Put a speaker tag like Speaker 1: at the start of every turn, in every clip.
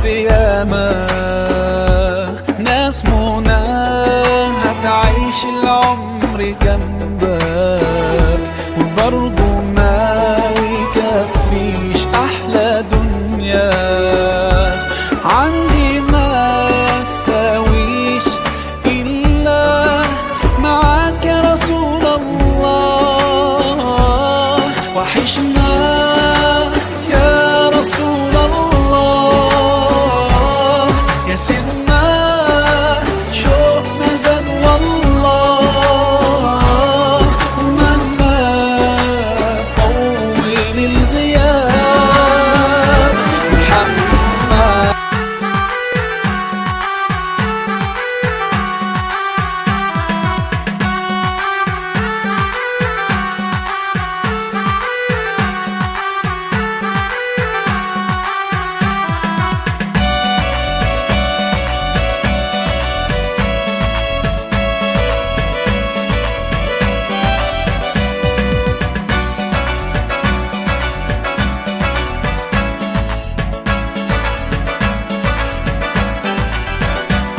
Speaker 1: ياما ناس منى هتعيش العمر جنبك وبرضه ما يكفيش أحلى دنيا عندي ما تساويش إلا معاك يا رسول الله. وحشنا يا رسول الله يا سيدنا شوقنا زاد والله ومهما طول الغياب محمد.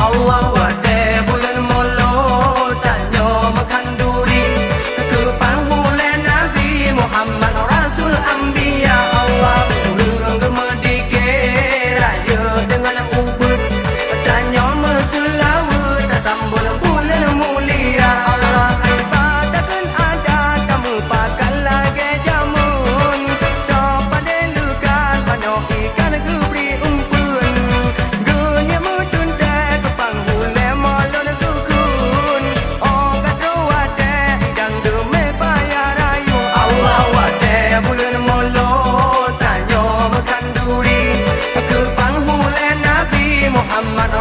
Speaker 2: Allah wate bulan molo tanyo makan duri ke panghulen Nabi Muhammad Rasul Anbiya. Allah urang gemedike raya dengan ubud tanyo mesulawut sambul bulan mulia. Allah ibadakan ada kamu pakai lagi jamun pada lukan pano ikan gubri umpun dunia mudun bulan molo tanyo makan duri ke panghulen Nabi Muhammad